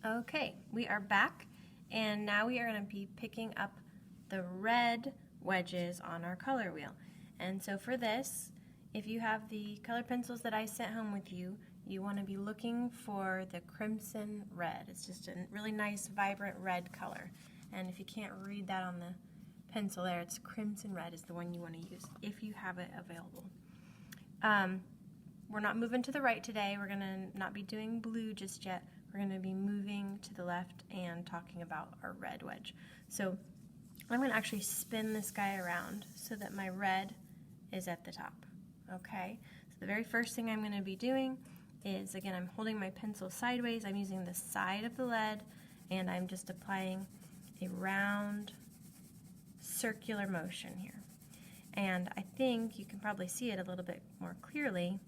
Okay, we are back, and now we are going to be picking up the red wedges on our color wheel. And so for this, if you have the color pencils that I sent home with you, you want to be looking for the crimson red. It's just a really nice, vibrant red color. And if you can't read that on the pencil there, it's crimson red is the one you want to use if you have it available. We're not moving to the right today. We're going to not be doing blue just yet. We're going to be moving to the left and talking about our red wedge. So I'm going to actually spin this guy around so that my red is at the top. Okay, so the very first thing I'm going to be doing is, again, I'm holding my pencil sideways. I'm using the side of the lead, and I'm just applying a round circular motion here. And I think you can probably see it a little bit more clearly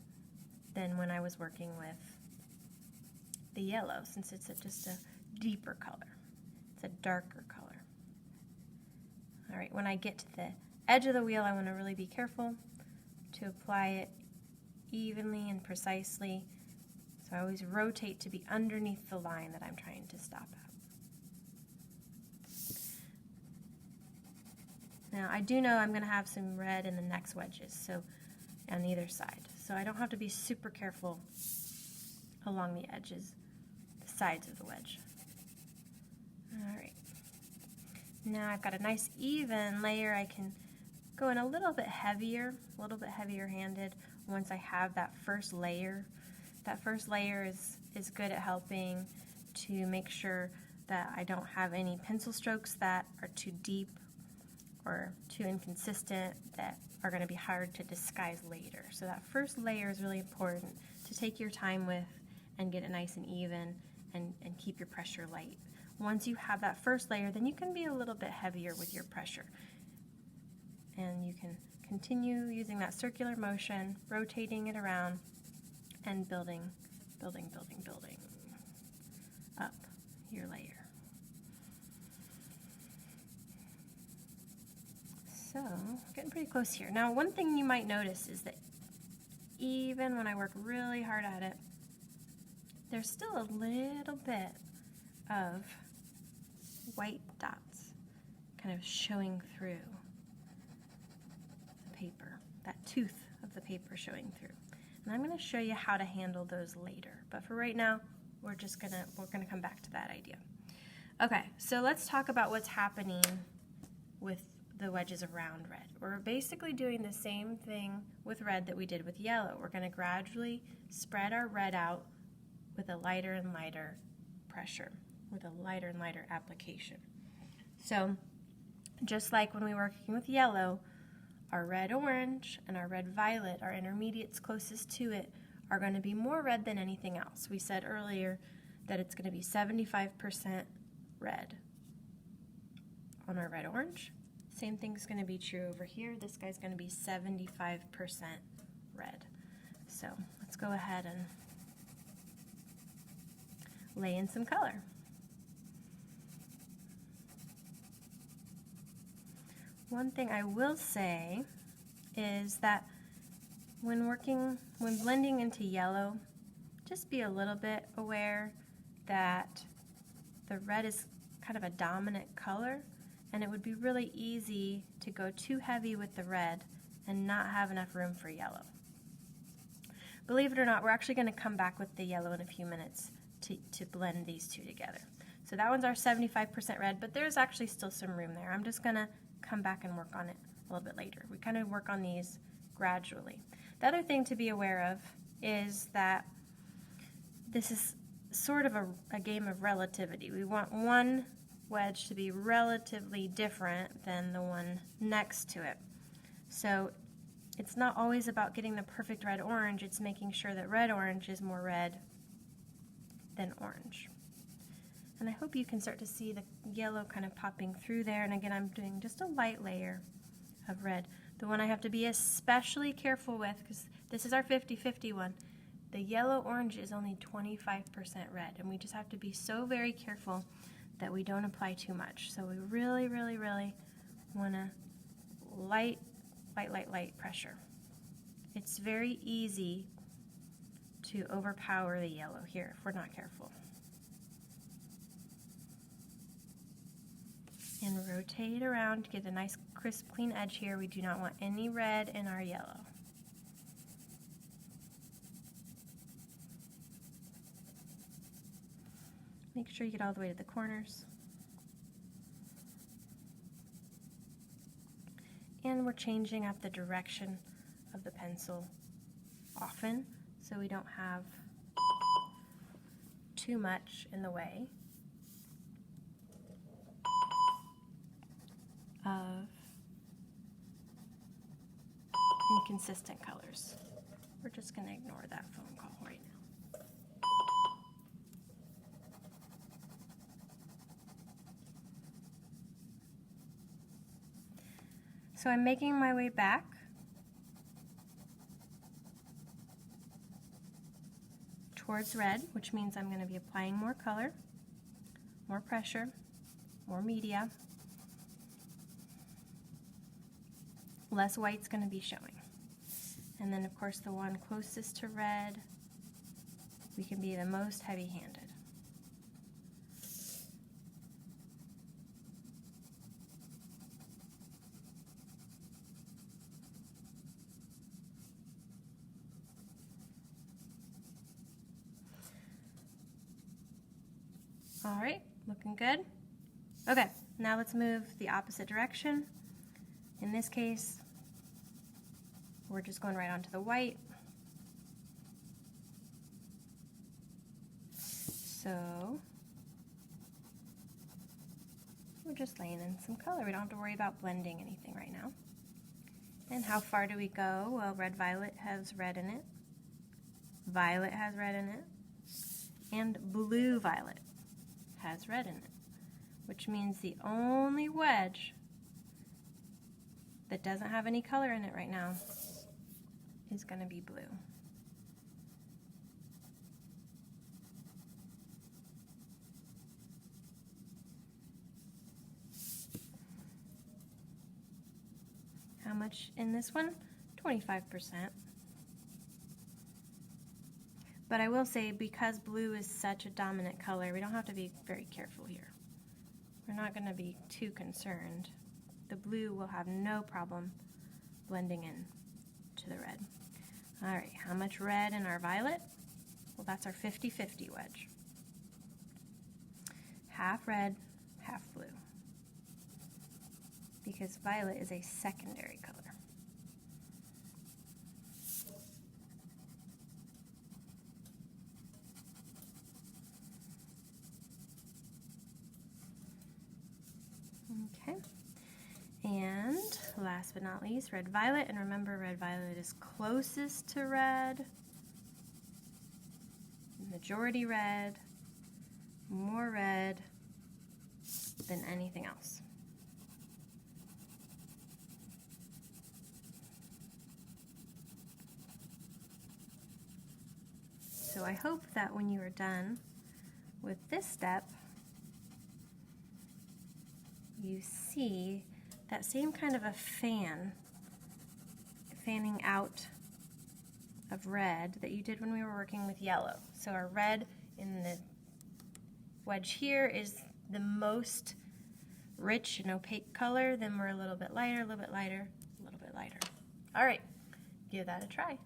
than when I was working with the yellow, since it's just a deeper color. It's a darker color. All right, when I get to the edge of the wheel, I want to really be careful to apply it evenly and precisely. So I always rotate to be underneath the line that I'm trying to stop at. Now I do know I'm going to have some red in the next wedges, so on either side. So I don't have to be super careful along the edges, the sides of the wedge. All right. Now I've got a nice even layer. I can go in a little bit heavier handed once I have that first layer. That first layer is good at helping to make sure that I don't have any pencil strokes that are too deep or too inconsistent that are going to be hard to disguise later. So that first layer is really important to take your time with and get it nice and even and keep your pressure light. Once you have that first layer, then you can be a little bit heavier with your pressure. And you can continue using that circular motion, rotating it around and building up your layer. So, getting pretty close here. Now, one thing you might notice is that even when I work really hard at it, there's still a little bit of white dots kind of showing through the paper, that tooth of the paper showing through. And I'm going to show you how to handle those later. But for right now, we're gonna come back to that idea. Okay, so let's talk about what's happening with the wedges around red. We're basically doing the same thing with red that we did with yellow. We're going to gradually spread our red out with a lighter and lighter pressure, with a lighter and lighter application. So just like when we were working with yellow, our red-orange and our red-violet, our intermediates closest to it, are going to be more red than anything else. We said earlier that it's going to be 75% red on our red-orange. Same thing's going to be true over here. This guy's going to be 75% red. So let's go ahead and lay in some color. One thing I will say is that when blending into yellow, just be a little bit aware that the red is kind of a dominant color, and it would be really easy to go too heavy with the red and not have enough room for yellow. Believe it or not, we're actually going to come back with the yellow in a few minutes to blend these two together. So that one's our 75% red, but there's actually still some room there. I'm just going to come back and work on it a little bit later. We kind of work on these gradually. The other thing to be aware of is that this is sort of a game of relativity. We want one wedge to be relatively different than the one next to it. So it's not always about getting the perfect red-orange, it's making sure that red-orange is more red than orange. And I hope you can start to see the yellow kind of popping through there. And again, I'm doing just a light layer of red. The one I have to be especially careful with, because this is our 50-50 one, the yellow-orange is only 25% red, and we just have to be so very careful that we don't apply too much. So we really, really, really want to light pressure. It's very easy to overpower the yellow here if we're not careful. and rotate around to get a nice crisp clean edge here. We do not want any red in our yellow. Make sure you get all the way to the corners. And we're changing up the direction of the pencil often so we don't have too much in the way of inconsistent colors. We're just going to ignore that phone call right now. So I'm making my way back towards red, which means I'm going to be applying more color, more pressure, more media. Less white's going to be showing. And then of course the one closest to red, we can be the most heavy-handed. All right, looking good. Okay, now let's move the opposite direction. In this case, we're just going right onto the white. So we're just laying in some color. We don't have to worry about blending anything right now. And how far do we go? Well, red violet has red in it. Violet has red in it. And blue violet has red in it, which means the only wedge that doesn't have any color in it right now is going to be blue. How much in this one? 25%. But I will say, because blue is such a dominant color, we don't have to be very careful here. We're not going to be too concerned. The blue will have no problem blending in to the red. All right, how much red in our violet? Well, that's our 50-50 wedge. Half red, half blue. Because violet is a secondary color. Okay, and last but not least, red violet. And remember, red violet is closest to red, majority red, more red than anything else. So I hope that when you are done with this step, you see that same kind of a fanning out of red that you did when we were working with yellow. So our red in the wedge here is the most rich and opaque color. Then we're a little bit lighter, a little bit lighter, a little bit lighter. All right, give that a try.